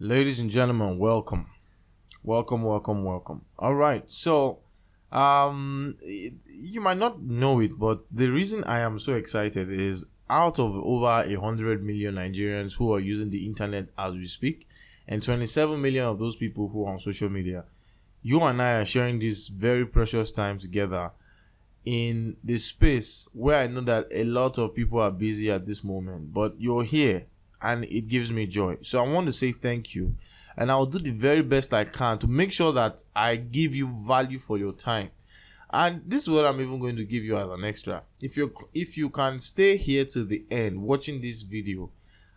Ladies and gentlemen, welcome. Welcome. All right. So, you might not know it, but the reason I am so excited is out of over 100 million Nigerians who are using the internet as we speak, and 27 million of those people who are on social media, you and I are sharing this very precious time together in the space where I know that a lot of people are busy at this moment, but you're here and it gives me joy. So I want to say thank you, and I'll do the very best I can to make sure that I give you value for your time. And this is what I'm even going to give you as an extra. If you can stay here to the end watching this video,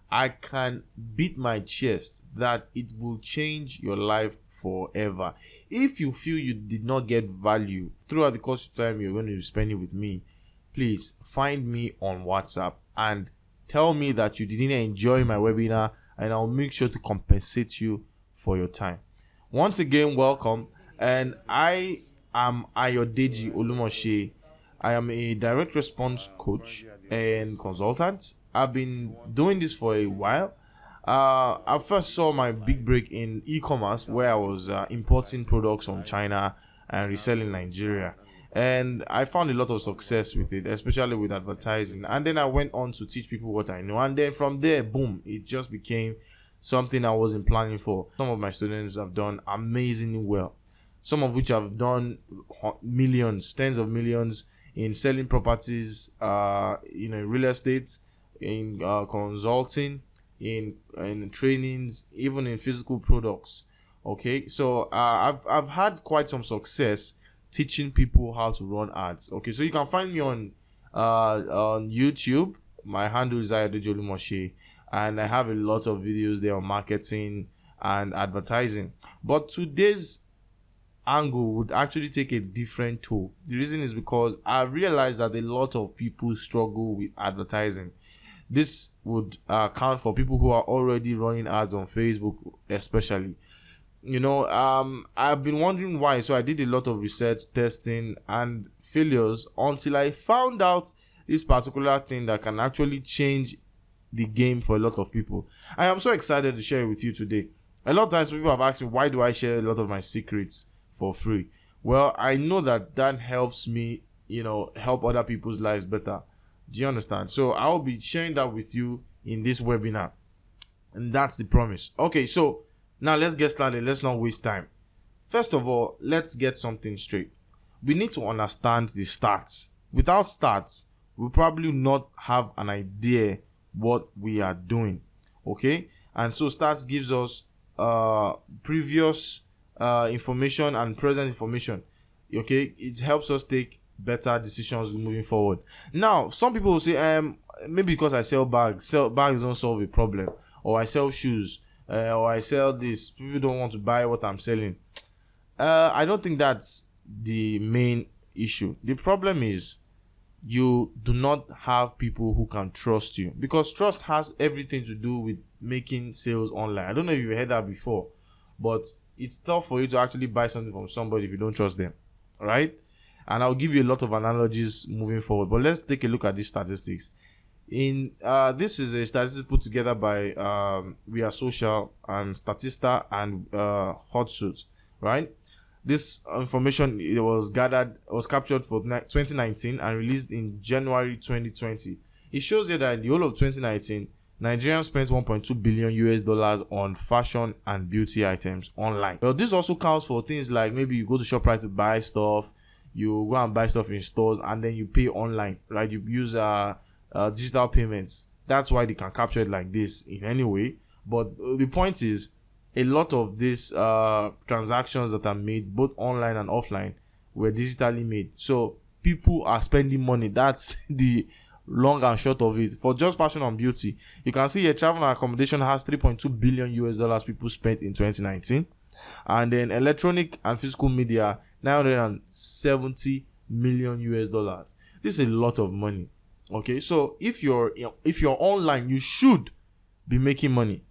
I can beat my chest that it will change your life forever. If you feel you did not get value throughout the course of time you're going to be spending with me, please find me on WhatsApp and tell me that you didn't enjoy my webinar, and I'll make sure to compensate you for your time. Once again, welcome. And I am Ayodeji Olumose. I am a direct response coach and consultant. I've been doing this for a while. I first saw my big break in e-commerce, where I was importing products from China and reselling in Nigeria. And I found a lot of success with it, especially with advertising. And then I went on to teach people what I know. And then from there, boom, it just became something I wasn't planning for. Some of my students have done amazingly well. Some of which have done millions, tens of millions in selling properties, in real estate, in consulting, in trainings, even in physical products. Okay, so I've had quite some success teaching people how to run ads. Okay, so you can find me on YouTube. My handle is Ayodeji Olumose, and I have a lot of videos there on marketing and advertising. But today's angle would actually take a different toll. The reason is because I realized that a lot of people struggle with advertising. This would count for people who are already running ads on Facebook, especially. I've been wondering why, so I did a lot of research, testing, and failures until I found out this particular thing that can actually change the game for a lot of people. I am so excited to share it with you today. A lot of times people have asked me, why do I share a lot of my secrets for free? Well, I know that helps me, help other people's lives better. Do you understand? So I'll be sharing that with you in this webinar, and that's the promise. Okay, so now let's get started. Let's not waste time. First of all, let's get something straight. We need to understand the stats. Without stats, we'll probably not have an idea what we are doing. Okay? And so stats gives us previous information and present information. Okay? It helps us take better decisions moving forward. Now, some people will say, maybe because I sell bags don't solve a problem, or I sell shoes, or I sell this, people don't want to buy what I'm selling. I don't think that's the main issue. The problem is you do not have people who can trust you, because trust has everything to do with making sales online. I don't know if you've heard that before, but it's tough for you to actually buy something from somebody if you don't trust them. All right? And I'll give you a lot of analogies moving forward, but let's take a look at these statistics. This is a statistic put together by We Are Social and Statista and Hotsuit, right? This information was captured for 2019 and released in January 2020. It shows here that in the whole of 2019, Nigerians spent $1.2 billion on fashion and beauty items online. Well, this also counts for things like maybe you go to ShopRite to buy stuff, you go and buy stuff in stores, and then you pay online, right? You use digital payments. That's why they can capture it like this in any way. But the point is, a lot of these transactions that are made both online and offline were digitally made. So people are spending money. That's the long and short of it. For just fashion and beauty, you can see here travel and accommodation has $3.2 billion people spent in 2019. And then electronic and physical media, $970 million. This is a lot of money. Okay, so if you're online, you should be making money.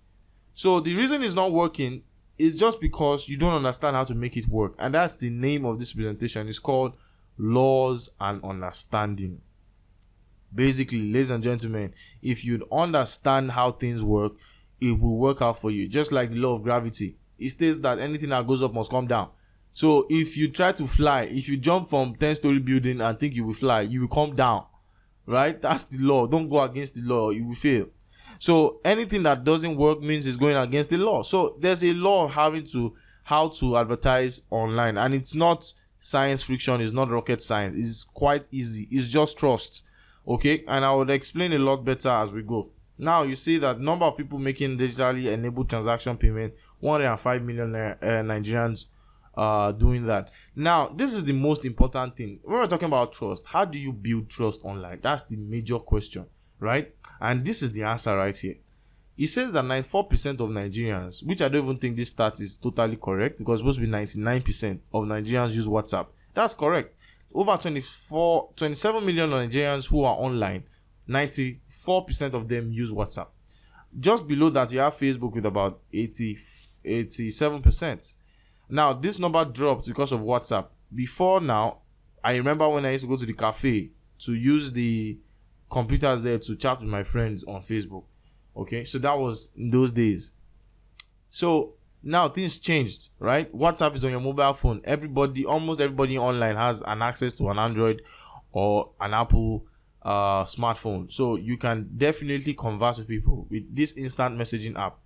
So the reason it's not working is just because you don't understand how to make it work. And that's the name of this presentation. It's called Laws and Understanding. Basically, ladies and gentlemen, if you understand how things work, it will work out for you. Just like the law of gravity, it states that anything that goes up must come down. So if you try to fly, if you jump from 10-story building and think you will fly, you will come down, right? That's the law. Don't go against the law, you will fail. So anything that doesn't work means it's going against the law. So there's a law having to how to advertise online, and it's not science fiction, it's not rocket science. It's quite easy. It's just trust. Okay, and I would explain a lot better as we go. Now you see that number of people making digitally enabled transaction payment, 105 million Nigerians doing that. Now this is the most important thing when we're talking about trust. How do you build trust online? That's the major question, right? And this is the answer right here. It says that 94% of Nigerians, which I don't even think this stat is totally correct, because it's supposed to be 99% of Nigerians use WhatsApp. That's correct. Over 27 million Nigerians who are online, 94% of them use WhatsApp. Just below that, you have Facebook with about 87%. Now, this number drops because of WhatsApp. Before now, I remember when I used to go to the cafe to use the computers there to chat with my friends on Facebook. Okay, so that was in those days. So now things changed, right? WhatsApp is on your mobile phone. Almost everybody online has an access to an Android or an Apple smartphone. So you can definitely converse with people with this instant messaging app.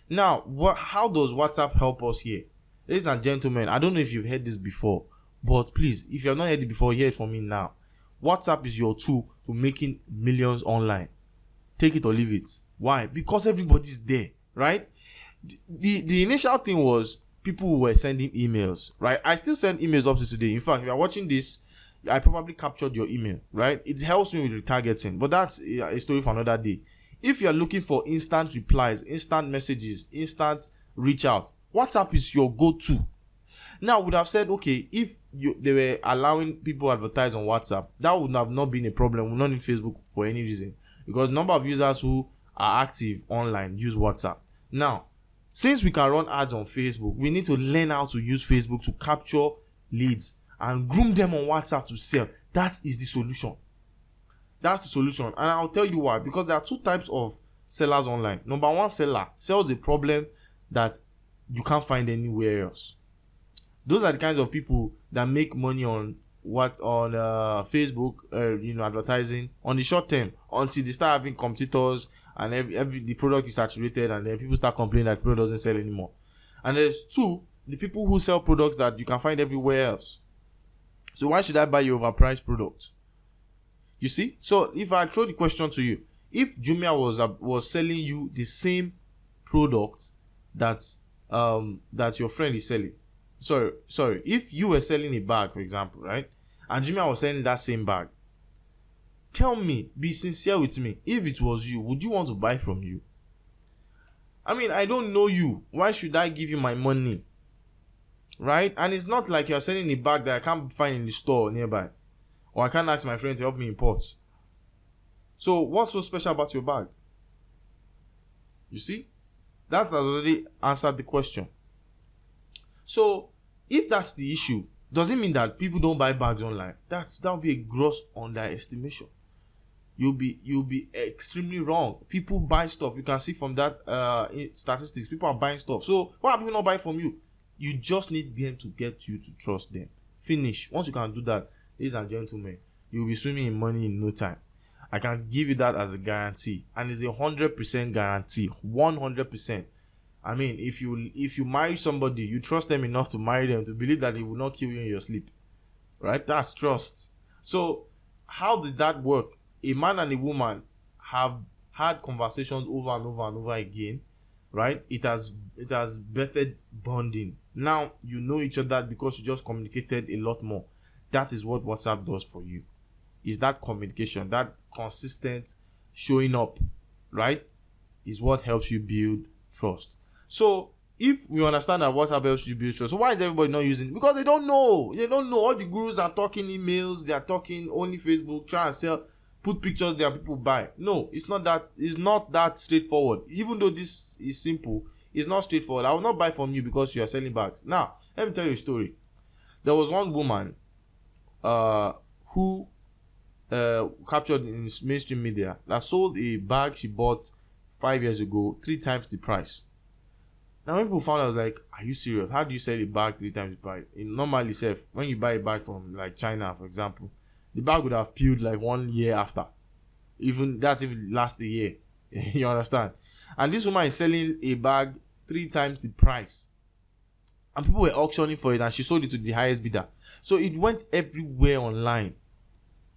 Now, how does WhatsApp help us here? Ladies and gentlemen, I don't know if you've heard this before, but please, if you have not heard it before, hear it from me now. WhatsApp is your tool to making millions online. Take it or leave it. Why? Because everybody's there, right? The initial thing was people were sending emails, right? I still send emails up to today. In fact, if you're watching this, I probably captured your email, right? It helps me with retargeting, but that's a story for another day. If you're looking for instant replies, instant messages, instant reach out, WhatsApp is your go-to. Now, I would have said, okay, if they were allowing people advertise on WhatsApp, that would have not been a problem. We would not need Facebook for any reason, because number of users who are active online use WhatsApp. Now, since we can run ads on Facebook, we need to learn how to use Facebook to capture leads and groom them on WhatsApp to sell. That is the solution. That's the solution. And I'll tell you why. Because there are two types of sellers online. Number one, seller sells a problem that you can't find anywhere else. Those are the kinds of people that make money on Facebook, advertising on the short term, until they start having competitors and the product is saturated, and then people start complaining that the product doesn't sell anymore. And there's two, the people who sell products that you can find everywhere else. So why should I buy your overpriced product? You see? So if I throw the question to you, if Jumia was selling you the same product that your friend is selling, sorry, if you were selling a bag, for example, right, and Jumia was selling that same bag, tell me, be sincere with me, if it was you, would you want to buy from you? I mean, I don't know you. Why should I give you my money? Right? And it's not like you're selling a bag that I can't find in the store nearby, or I can't ask my friend to help me import. So what's so special about your bag? You see? That has already answered the question. So if that's the issue, does it mean that people don't buy bags online? That would be a gross underestimation. You'll be extremely wrong. People buy stuff. You can see from that statistics. People are buying stuff. So why are people not buying from you? You just need them to get you to trust them. Finish. Once you can do that, ladies and gentlemen, you'll be swimming in money in no time. I can give you that as a guarantee, and it's 100% guarantee. 100%. I mean, if you marry somebody, you trust them enough to marry them, to believe that they will not kill you in your sleep, right? That's trust. So how did that work? A man and a woman have had conversations over and over and over again, right? It has birthed bonding. Now you know each other because you just communicated a lot more. That is what WhatsApp does for you. Is that communication, that consistent showing up, right? Is what helps you build trust. So if we understand that WhatsApp helps you build trust, so why is everybody not using it? Because they don't know. They don't know. All the gurus are talking emails. They are talking only Facebook, try and sell, put pictures there, people buy. No, it's not that. It's not that straightforward. Even though this is simple, it's not straightforward. I will not buy from you because you are selling bags. Now, let me tell you a story. There was one woman who captured in mainstream media that sold a bag she bought 5 years ago, 3 times the price. Now when people found out, I was like, are you serious? How do you sell a bag 3 times the price? In normally, when you buy a bag from like China, for example, the bag would have peeled like 1 year after. Even that's if it lasts a year. You understand? And this woman is selling a bag 3 times the price. And people were auctioning for it, and she sold it to the highest bidder. So it went everywhere online,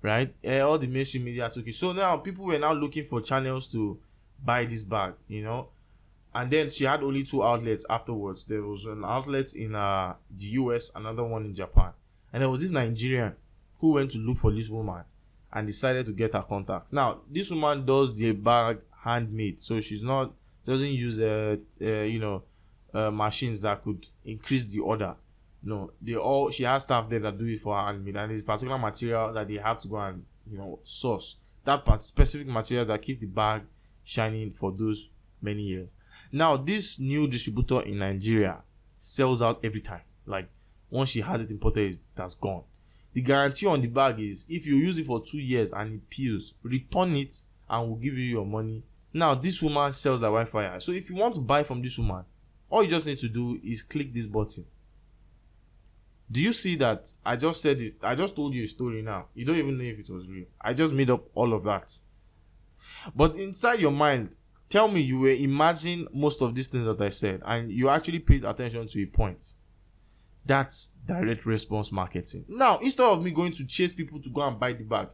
right? All the mainstream media took it. So now people were now looking for channels to buy this bag, And then she had only 2 outlets afterwards. There was an outlet in the US, another one in Japan. And there was this Nigerian who went to look for this woman and decided to get her contacts. Now, this woman does the bag handmade, so she's not doesn't use machines that could increase the order. No, she has staff there that do it for her handmade, and it's particular material that they have to go and source. That specific material that keep the bag shining for those many years. Now, this new distributor in Nigeria sells out every time. Like, once she has it imported, that's gone. The guarantee on the bag is if you use it for 2 years and it peels, return it and we'll give you your money. Now, this woman sells the Wi-Fi. So if you want to buy from this woman, all you just need to do is click this button. Do you see that? I just said it. I just told you a story now. You don't even know if it was real. I just made up all of that. But inside your mind, tell me you were imagining most of these things that I said and you actually paid attention to a point. That's direct response marketing. Now, instead of me going to chase people to go and buy the bag,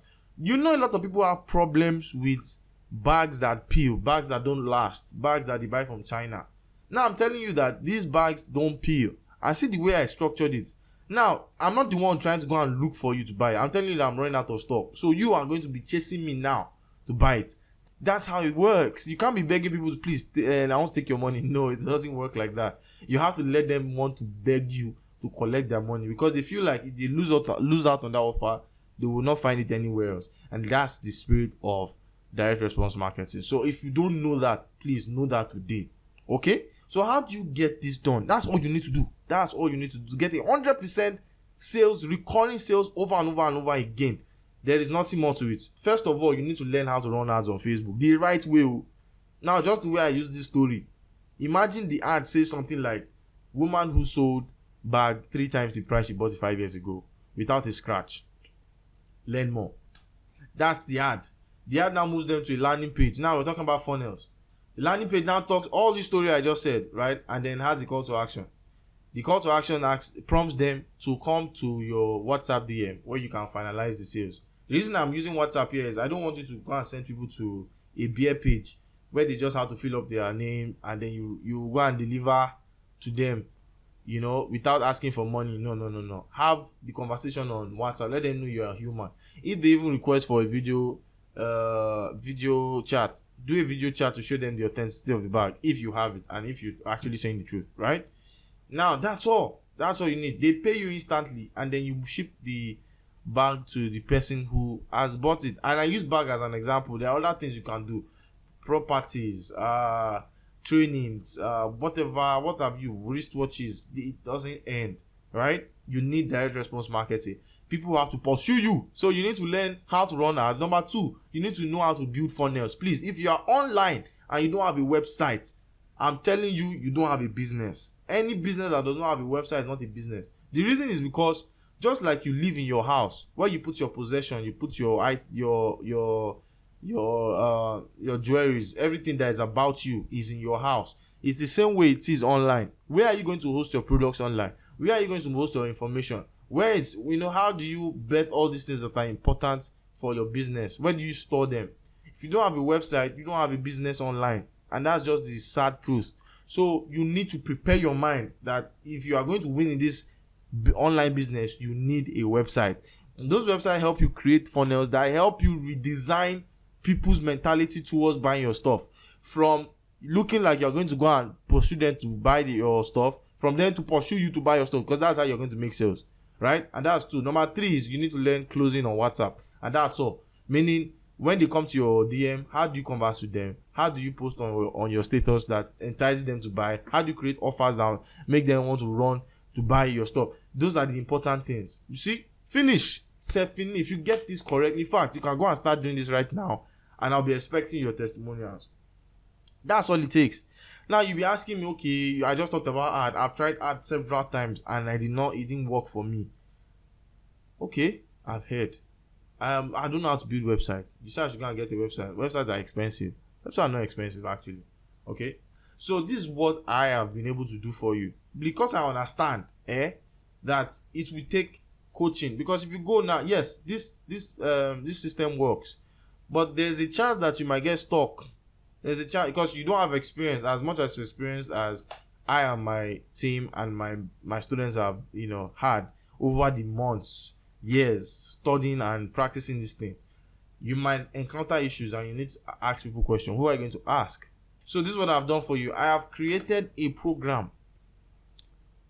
a lot of people have problems with bags that peel, bags that don't last, bags that they buy from China. Now, I'm telling you that these bags don't peel. And see the way I structured it. Now, I'm not the one trying to go and look for you to buy it. I'm telling you that I'm running out of stock. So you are going to be chasing me now to buy it. That's how it works. You can't be begging people to please, I want to take your money. No, it doesn't work like that. You have to let them want to beg you to collect their money, because they feel like if they lose out on that offer, they will not find it anywhere else. And that's the spirit of direct response marketing. So if you don't know that, please know that today. Okay? So how do you get this done? That's all you need to do. That's all you need to do to get 100% sales, recurring sales over and over and over again. There is nothing more to it. First of all, you need to learn how to run ads on Facebook the right way. Now, just the way I use this story, imagine the ad says something like, woman who sold bag 3 times the price she bought it 5 years ago without a scratch. Learn more. That's the ad. The ad now moves them to a landing page. Now we're talking about funnels. The landing page now talks all the story I just said, right? And then has a call to action. The call to action prompts them to come to your WhatsApp DM where you can finalize the sales. The reason I'm using WhatsApp here is I don't want you to go and send people to a beer page where they just have to fill up their name and then you go and deliver to them, without asking for money. No. Have the conversation on WhatsApp. Let them know you are human. If they even request for a video chat, do a video chat to show them the authenticity of the bag if you have it and if you're actually saying the truth, right? Now, that's all you need. They pay you instantly and then you ship the bag to the person who has bought it. And I use bag as an example. There are other things you can do. Properties, trainings, whatever, what have you, wristwatches. It doesn't end, right? You need direct response marketing. People have to pursue you. So you need to learn how to run ads. Number 2, you need to know how to build funnels. Please, if you are online and you don't have a website, I'm telling you, you don't have a business. Any business that does not have a website is not a business. The reason is because just like you live in your house, where you put your possession, you put your jewelries, everything that is about you is in your house. It's the same way it is online. Where are you going to host your products online? Where are you going to host your information? Where is, how do you bet all these things that are important for your business? Where do you store them? If you don't have a website, you don't have a business online. And that's just the sad truth. So you need to prepare your mind that if you are going to win in this online business, you need a website. And those websites help you create funnels that help you redesign people's mentality towards buying your stuff. From looking like you're going to go and pursue them to buy your stuff, from them to pursue you to buy your stuff, because that's how you're going to make sales, right? And that's 2. Number 3 is you need to learn closing on WhatsApp. And that's all. Meaning, when they come to your DM, how do you converse with them? How do you post on your status that entices them to buy? How do you create offers that make them want to run to buy your stuff? Those are the important things. You see, finish. If you get this correct, in fact, you can go and start doing this right now, and I'll be expecting your testimonials. That's all it takes. Now you'll be asking me, okay, I just talked about ad. I've tried ad several times and it didn't work for me. Okay, I've heard. I don't know how to build website. You say I should go and get a website. Websites are expensive. Websites are not expensive actually. Okay. So this is what I have been able to do for you. Because I understand that it will take coaching. Because if you go now, yes, this system works. But there's a chance that you might get stuck. There's a chance because you don't have experience as much as experienced as I and my team and my students have, had over the months, years studying and practicing this thing. You might encounter issues and you need to ask people questions. Who are you going to ask? So this is what I've done for you. I have created a program,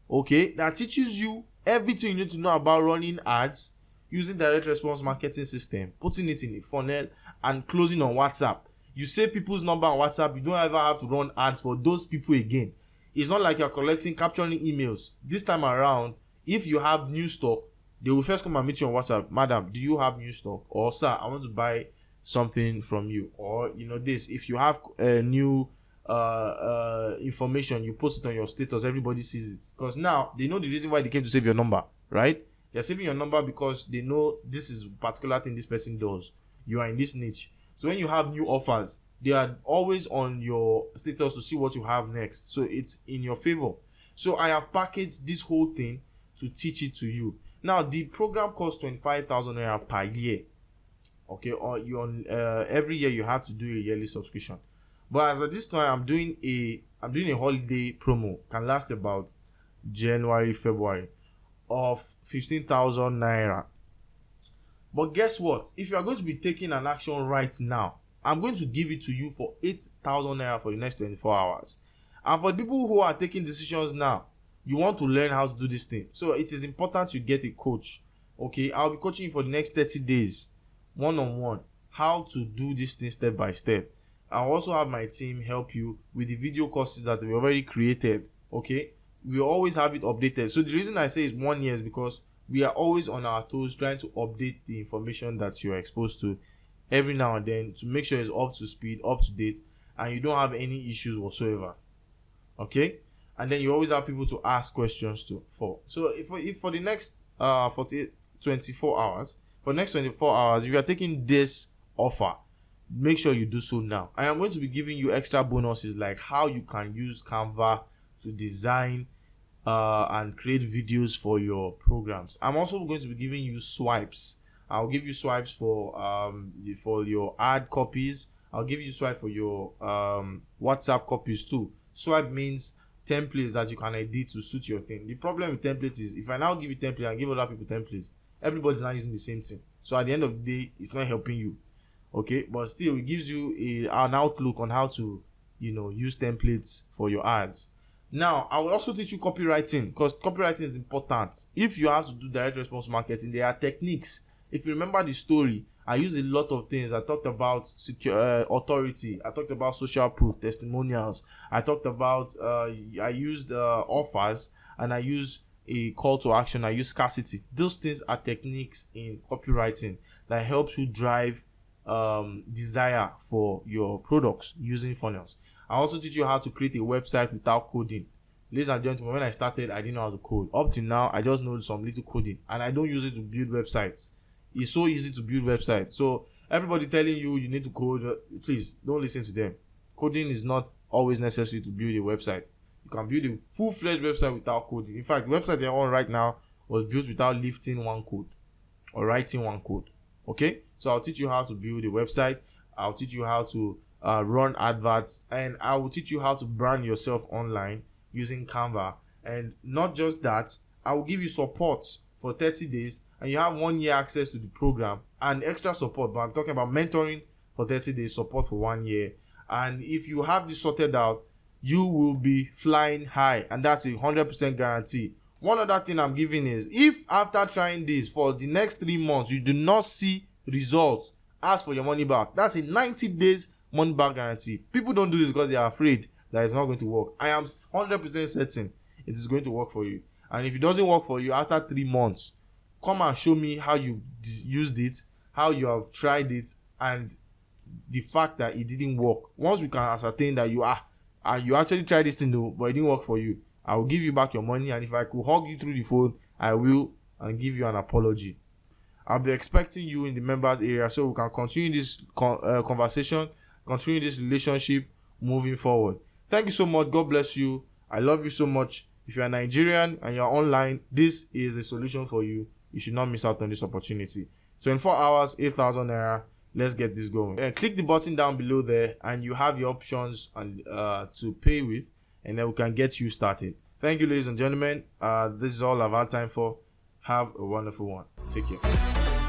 okay, that teaches you everything you need to know about running ads, using direct response marketing system, putting it in a funnel, and closing on WhatsApp. You save people's number on WhatsApp. You don't ever have to run ads for those people again. It's not like you're capturing emails. This time around, if you have new stock, they will first come and meet you on WhatsApp. Madam, do you have new stock? Or sir, I want to buy something from you. Or this. If you have new information, you post it on your status. Everybody sees it. Because now they know the reason why they came to save your number, right? They're saving your number because they know this is a particular thing this person does. You are in this niche. So when you have new offers, they are always on your status to see what you have next. So it's in your favor. So I have packaged this whole thing to teach it to you. Now the program costs 25,000 naira per year. Okay, or every year you have to do a yearly subscription. But as at this time, I'm doing a holiday promo. Can last about January, February, of 15,000 naira. But guess what? If you are going to be taking an action right now, I'm going to give it to you for 8,000 naira for the next 24 hours. And for the people who are taking decisions now, you want to learn how to do this thing. So it is important you get a coach. Okay, I'll be coaching you for the next 30 days, one-on-one, how to do this thing step by step. I'll also have my team help you with the video courses that we already created. Okay, we always have it updated. So the reason I say it's 1 year is because we are always on our toes trying to update the information that you are exposed to every now and then to make sure it's up to speed, up to date, and you don't have any issues whatsoever. Okay, and then you always have people to ask questions to for. So if for the next 24 hours, if you are taking this offer, make sure you do so now. I am going to be giving you extra bonuses like how you can use Canva to design and create videos for your programs. I'm also going to be giving you swipes. I'll give you swipes for your ad copies. I'll give you swipe for your WhatsApp copies too. Swipe means templates that you can edit to suit your thing. The problem with templates is if I now give you templates and give other people templates, everybody's not using the same thing. So at the end of the day, it's not helping you. Okay, but still it gives you an outlook on how to use templates for your ads. Now I will also teach you copywriting, because copywriting is important. If you have to do direct response marketing, there are techniques. If you remember the story, I used a lot of things. I talked about secure authority. I talked about social proof, testimonials. I talked about I used offers, and I used a call to action. I use scarcity. Those things are techniques in copywriting that helps you drive desire for your products using funnels. I also teach you how to create a website without coding. Ladies and gentlemen, when I started, I didn't know how to code. Up to now, I just know some little coding, and I don't use it to build websites. It's so easy to build websites. So everybody telling you need to code, please don't listen to them. Coding is not always necessary to build a website. You can build a full-fledged website without coding. In fact, the website you're on right now was built without lifting one code or writing one code. Okay, so I'll teach you how to build a website. I'll teach you how to run adverts, and I will teach you how to brand yourself online using Canva. And not just that, I will give you support for 30 days, and you have 1 year access to the program and extra support. But I'm talking about mentoring for 30 days, support for 1 year. And if you have this sorted out, you will be flying high, and that's a 100% guarantee. One other thing I'm giving is, if after trying this for the next 3 months you do not see results, ask for your money back. That's a 90 days money back guarantee. People don't do this because they are afraid that it's not going to work. I am 100% certain it is going to work for you. And if it doesn't work for you after 3 months, come and show me how you used it, how you have tried it, and the fact that it didn't work. Once we can ascertain that you actually tried this thing though, but it didn't work for you, I will give you back your money, and if I could hug you through the phone, I will, and give you an apology. I'll be expecting you in the members area so we can continue this conversation, continue this relationship moving forward. Thank you so much. God bless you. I love you so much. If you're Nigerian and you're online, this is a solution for you. You should not miss out on this opportunity. 24 hours, 8,000 naira. Let's get this going. Click the button down below there, and you have your options and to pay with, and then we can get you started. Thank you, ladies and gentlemen. This is all I've had time for. Have a wonderful one. Take care.